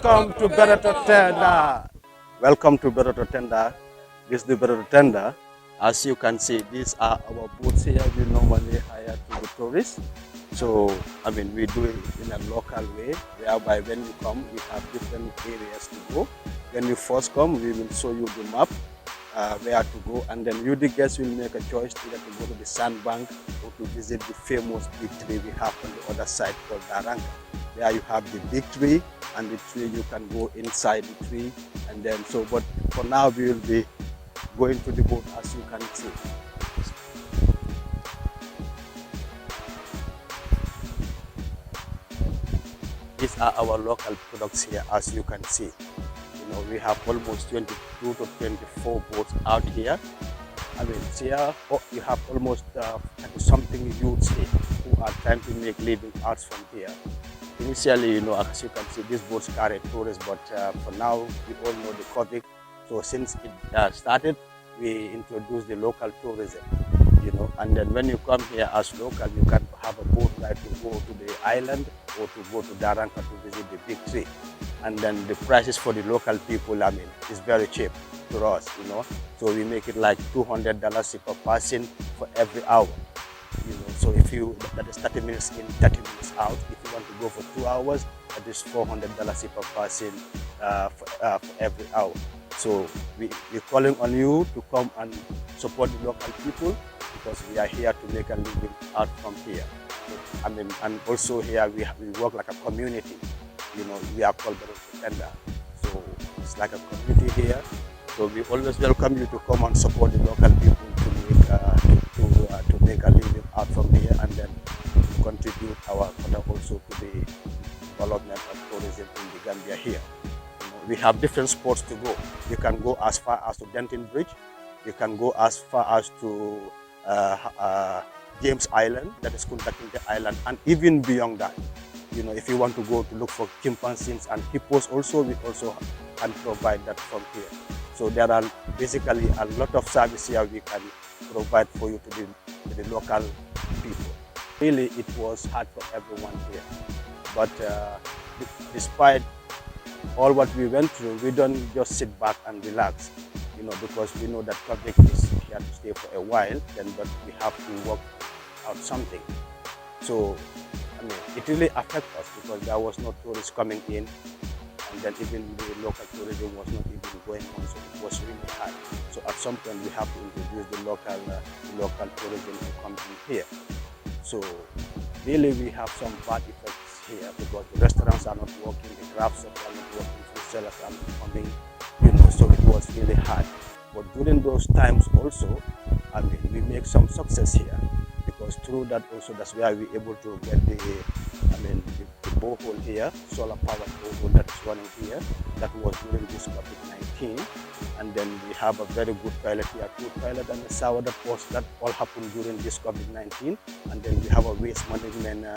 Welcome to Bereto Tenda. Welcome to Bereto Tenda. This is the Bereto Tenda. As you can see, these are our boats here. We normally hire to the tourists. So, we do it in a local way, whereby when you come, we have different areas to go. When you first come, we will show you the map, where to go, and then you, the guests, will make a choice either to go to the sandbank or to visit the famous big tree we have on the other side called Daranka. There you have the big tree, and the tree you can go inside the tree, and then but for now we will be going to the boat, as you can see. These are our local products here, as you can see. We have almost 22 to 24 boats out here. Here you have almost something youths here who are trying to make living arts from here. Initially, as you can see, these boats carry tourists, but for now, we all know the COVID. So since it started, we introduced the local tourism, and then when you come here as local, you can have a boat ride to go to the island or to go to Daranka to visit the big tree. And then the prices for the local people, is very cheap to us, So we make it like $200 per person for every hour. So if that is 30 minutes in, 30 minutes out. If you want to go for 2 hours, that is $400 per person for every hour. So we're calling on you to come and support the local people, because we are here to make a living out from here. And also here we work like a community. We are called Tenda. So it's like a community here. So we always welcome you to come and support the local people to make a living out from here, and then to contribute our also to the development of tourism in the Gambia here. We have different spots to go. You can go as far as to Denton Bridge. You can go as far as to James Island, that is Kuntakinta Island, and even beyond that. If you want to go to look for chimpanzees and hippos also, we also can provide that from here. So there are basically a lot of service here we can provide for you to the local people. Really, it was hard for everyone here. But despite all what we went through, we don't just sit back and relax, because we know that public is here to stay for a while, but we have to work out something. So, it really affects us, because there was no tourists coming in, and then even the local tourism was not even going on, so it was really hard. So at some point we have to introduce the local tourism to come in here. So really we have some bad effects here, because the restaurants are not working, the craft shops are not working, food sellers are not coming, so it was really hard. But during those times also, we make some success here, because through that also, that's where we're able to get the borehole here, solar powered borehole that is running here. That was during this COVID-19, and then we have a very good toilet here, good toilet and a shower. That all happened during this COVID-19, and then we have a waste management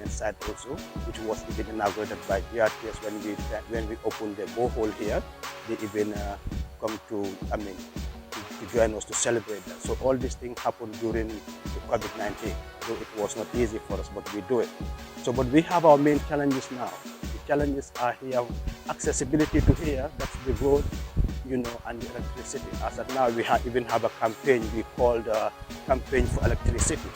site also, which was even inaugurated by GRTS when we opened the borehole here. They even come to join us to celebrate that. So all these things happened during the COVID-19. So it was not easy for us, but we do it. So, but we have our main challenges now. The challenges are here, accessibility to here, that's the road, and the electricity. As of now, we even have a campaign we called Campaign for Electricity.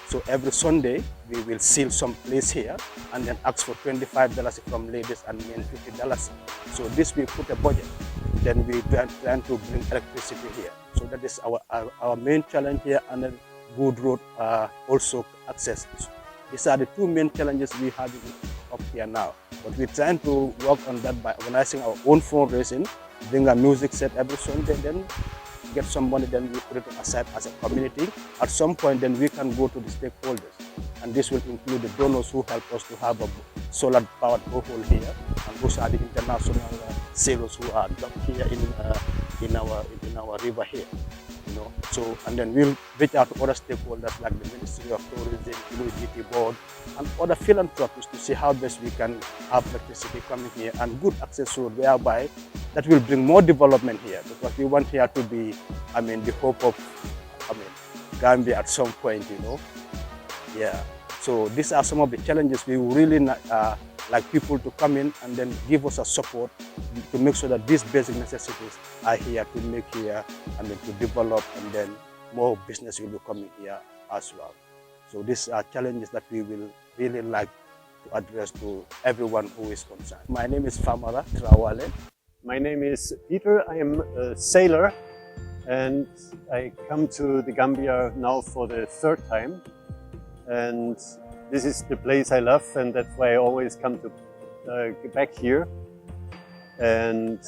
So every Sunday, we will seal some place here and then ask for $25 from ladies and men $50. So this we put a budget. Then we try to bring electricity here. So that is our main challenge here, and then good road also access. These are the two main challenges we have up here now. But we're trying to work on that by organizing our own fundraising, bring a music set every Sunday, then get some money, then we put it aside as a community. At some point, then we can go to the stakeholders. And this will include the donors who help us to have a solar-powered borehole here. And those are the international sailors who are docked here in our river here. So, and then we'll reach out to other stakeholders like the Ministry of Tourism, GT Board, and other philanthropists to see how best we can have electricity coming here and good access road, whereby that will bring more development here, because we want here to be, the hope of, Gambia at some point, Yeah. So these are some of the challenges we really like people to come in and then give us a support to make sure that these basic necessities are here to make here and then to develop, and then more business will be coming here as well. So these are challenges that we will really like to address to everyone who is concerned. My name is Famara Trawale. My name is Peter. I am a sailor and I come to the Gambia now for the third time. And this is the place I love, and that's why I always come to get back here. And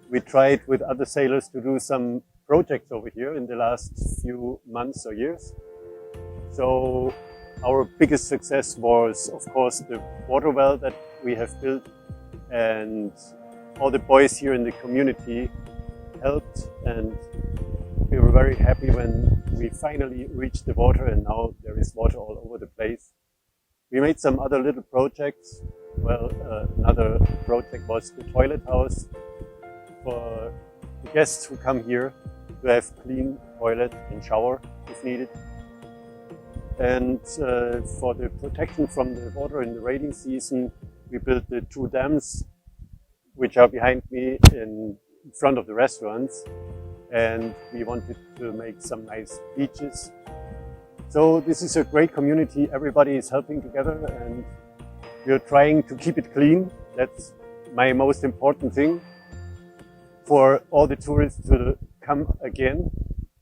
we tried with other sailors to do some projects over here in the last few months or years. So our biggest success was, of course, the water well that we have built, and all the boys here in the community helped, and we were very happy when we finally reached the water, and now there is water all over the place. We made some other little projects. Well, another project was the toilet house for the guests who come here to have clean toilet and shower if needed. And for the protection from the water in the rainy season, we built the 2 dams, which are behind me in front of the restaurants. And we wanted to make some nice beaches. So this is a great community. Everybody is helping together, and we're trying to keep it clean. That's my most important thing, for all the tourists to come again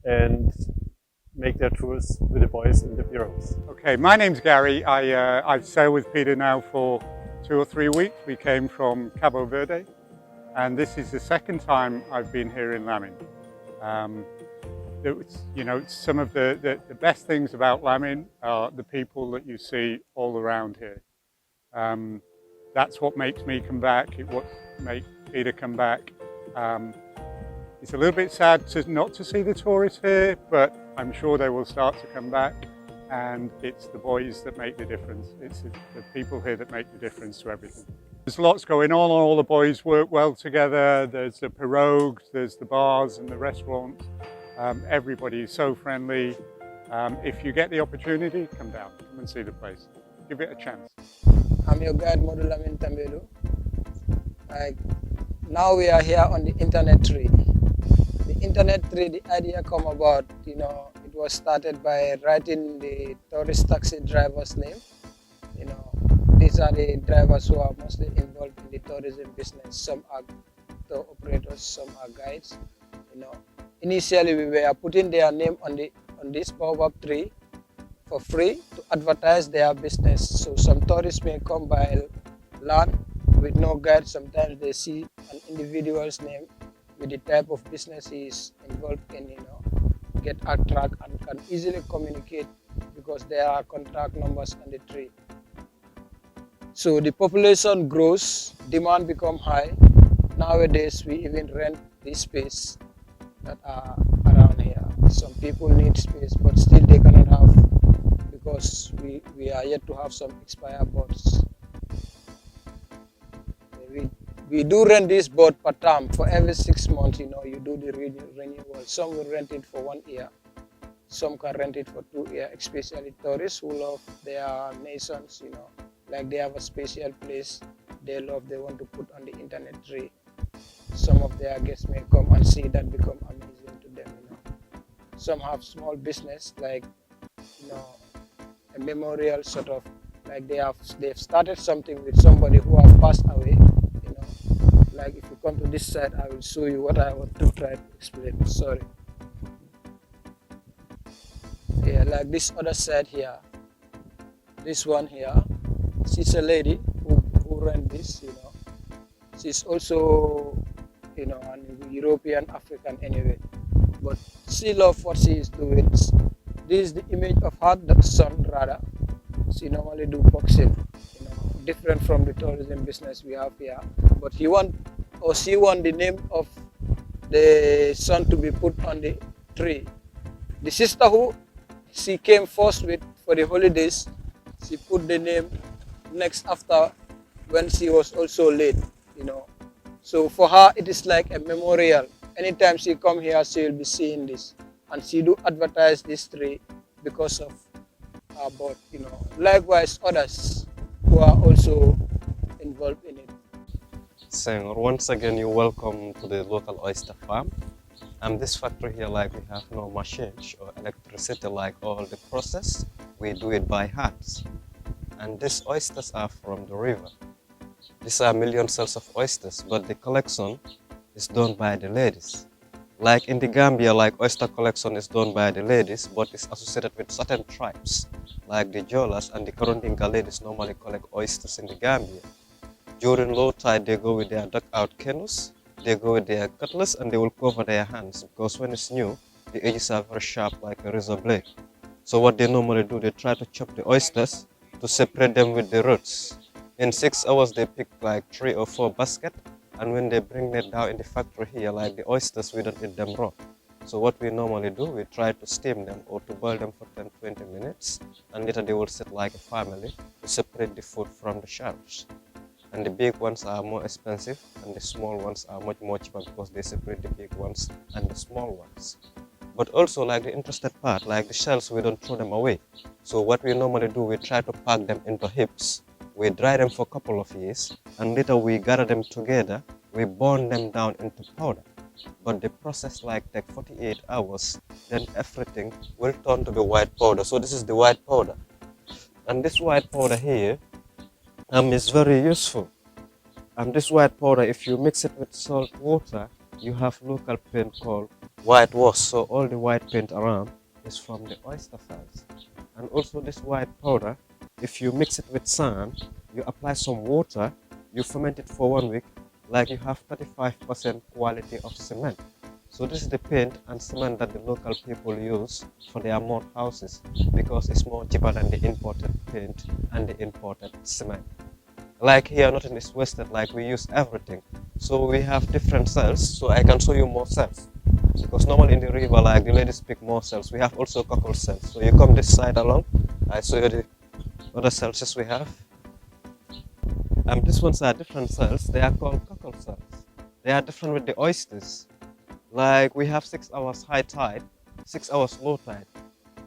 and make their tours with the boys in the bureaus. Okay, my name's Gary. I've sailed with Peter now for 2 or 3 weeks. We came from Cabo Verde, and this is the second time I've been here in Lamin. Some of the best things about Lamin are the people that you see all around here. That's what makes me come back. It's what makes Peter come back. It's a little bit sad not to see the tourists here, but I'm sure they will start to come back, and it's the boys that make the difference. It's the people here that make the difference to everything. There's lots going on. All the boys work well together. There's the pirogues, there's the bars and the restaurants. Everybody is so friendly. If you get the opportunity, come down, come and see the place. Give it a chance. I'm your guide, Lamin Tambelu. Now we are here on the internet tree. The internet tree, the idea come about, it was started by writing the tourist taxi driver's name. These are the drivers who are mostly involved in the tourism business. Some are tour operators, some are guides. Initially we were putting their name on this pop-up tree for free to advertise their business. So some tourists may come by land with no guide. Sometimes they see an individual's name with the type of business he is involved in, get attract and can easily communicate because there are contact numbers on the tree. So the population grows, demand becomes high. Nowadays we even rent this space that are around here. Some people need space, but still they cannot have, because we are yet to have some expired boats. We do rent this boat per term. For every 6 months, you do the renewal. Some will rent it for 1 year. Some can rent it for 2 years, especially tourists who love their nations, like they have a special place they want to put on the internet tree. Some of their guests may come and see that, become amazing to them. Some have small business, like a memorial sort of, like they've started something with somebody who have passed away. Like if you come to this side, I will show you what I want to try to explain. Sorry. Yeah, like this other side here. This one here. She's a lady who ran this, She's also, an European, African anyway. But she loves what she is doing. This is the image of her son, rather. She normally do boxing, different from the tourism business we have here. But she want the name of the son to be put on the tree. The sister who she came first with for the holidays, she put the name next after when she was also late, So for her, it is like a memorial. Anytime she come here, she will be seeing this. And she do advertise this tree because of her boat, Likewise, others who are also, involved in it. So once again, you're welcome to the local oyster farm. And this factory here, like we have no machines or electricity like all the process. We do it by hands. And these oysters are from the river. These are million cells of oysters, but the collection is done by the ladies. Like in the Gambia, like oyster collection is done by the ladies, but it's associated with certain tribes. Like the Jolas and the Korondinka ladies normally collect oysters in the Gambia. During low tide, they go with their dugout canoes, they go with their cutlass, and they will cover their hands because when it's new, the edges are very sharp like a razor blade. So what they normally do, they try to chop the oysters to separate them with the roots. In 6 hours, they pick like 3 or 4 baskets, and when they bring it down in the factory here, like the oysters, we don't eat them raw. So what we normally do, we try to steam them or to boil them for 10-20 minutes, and later they will sit like a family to separate the food from the shells. And the big ones are more expensive and the small ones are much more cheaper because they separate the big ones and the small ones. But also like the interested part, like the shells, we don't throw them away. So what we normally do, we try to pack them into heaps. We dry them for a couple of years and later we gather them together, we burn them down into powder. But the process like take 48 hours, then everything will turn to the white powder. So this is the white powder. And this white powder here, is very useful. This white powder, if you mix it with salt water, you have local paint called whitewash. So all the white paint around is from the oyster farms. And also this white powder, if you mix it with sand, you apply some water, you ferment it for 1 week, like you have 35% quality of cement. So this is the paint and cement that the local people use for their mud houses because it's more cheaper than the imported paint and the imported cement. Like here, nothing is wasted, like we use everything. So we have different cells, so I can show you more cells. Because normally in the river, like the ladies pick more cells. We have also cockle cells. So you come this side along, I show you the other cells we have. These ones are different cells, they are called cockle cells. They are different with the oysters. Like we have 6 hours high tide, 6 hours low tide.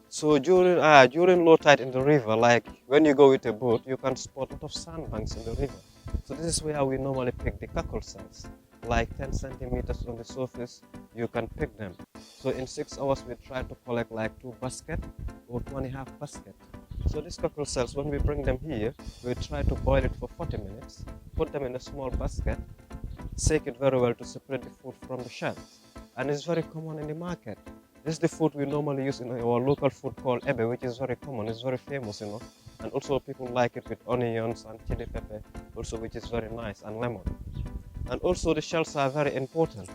So during low tide in the river, like when you go with a boat, you can spot a lot of sandbanks in the river. So this is where we normally pick the cockle cells. Like 10 centimeters on the surface, you can pick them. So in 6 hours, we try to collect like 2 baskets or 2.5 baskets. So these cockle cells, when we bring them here, we try to boil it for 40 minutes, put them in a small basket, shake it very well to separate the food from the shells. And it's very common in the market. This is the food we normally use in our local food called ebe, which is very common, it's very famous, you know. And also people like it with onions and chili pepper, also which is very nice, and lemon. And also the shells are very important.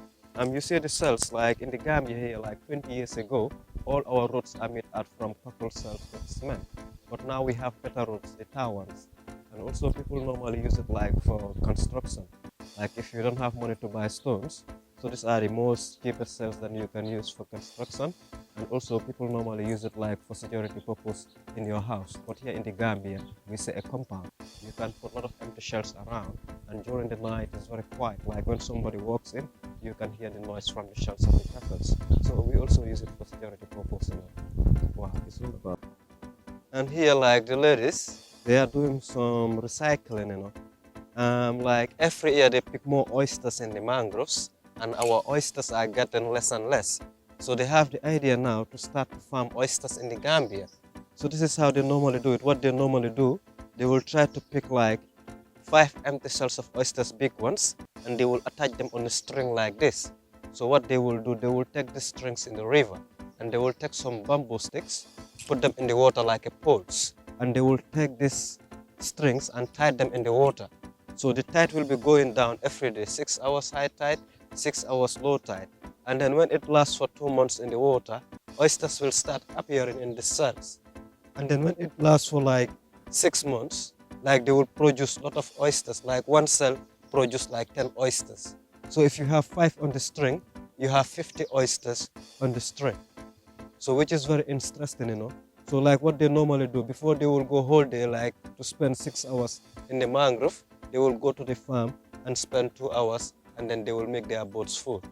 You see the cells, like in the Gambia here, like 20 years ago, all our roads are made out from cockle cells with cement. But now we have better roads, the tar ones. And also people normally use it like for construction. Like if you don't have money to buy stones, so these are the most cheapest cells that you can use for construction. And also people normally use it like for security purpose in your house. But here in the Gambia, we say a compound. You can put a lot of empty shells around, and during the night it's very quiet. Like when somebody walks in, you can hear the noise from the shells of the peppers. So we also use it for security purpose, you know. Wow, it's all about. And here, like the ladies, they are doing some recycling, you know. Like every year they pick more oysters in the mangroves, and our oysters are getting less and less. So they have the idea now to start to farm oysters in the Gambia. So this is how they normally do it. What they normally do, they will try to pick like 5 empty shells of oysters, big ones, and they will attach them on a string like this. So what they will do, they will take the strings in the river, and they will take some bamboo sticks, put them in the water like a poles, and they will take these strings and tie them in the water. So the tide will be going down every day, 6 hours high tide, 6 hours low tide. And then when it lasts for 2 months in the water, oysters will start appearing in the cells. And then when it lasts for like 6 months, like they will produce a lot of oysters, like one cell produce like 10 oysters. So if you have 5 on the string, you have 50 oysters on the string. So which is very interesting, you know. So like what they normally do, before they will go whole day, like to spend 6 hours in the mangrove, they will go to the farm and spend 2 hours, and then they will make their boats full.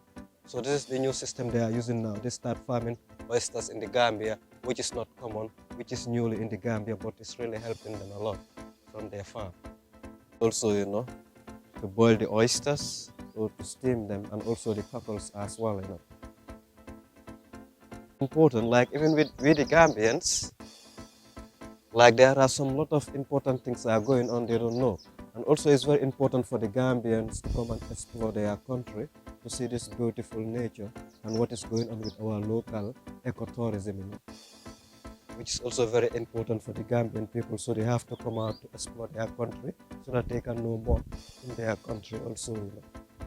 So this is the new system they are using now. They start farming oysters in the Gambia, which is not common, which is newly in the Gambia, but it's really helping them a lot from their farm. also, to boil the oysters or to steam them, and also the cockles as well, Important, like even with the Gambians, like there are some lot of important things that are going on they don't know. And also it's very important for the Gambians to come and explore their country to see this beautiful nature and what is going on with our local ecotourism, which is also very important for the Gambian people. So they have to come out to explore their country so that they can know more in their country also,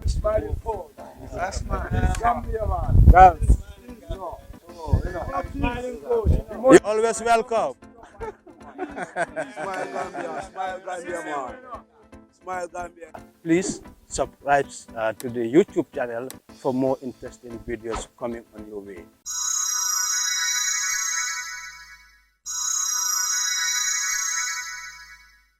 Smiling coach. That's my Gambia man. Smiling coach. You're always welcome. Smile Gambia man. Smile Gambia. Please subscribe to the YouTube channel for more interesting videos coming on your way.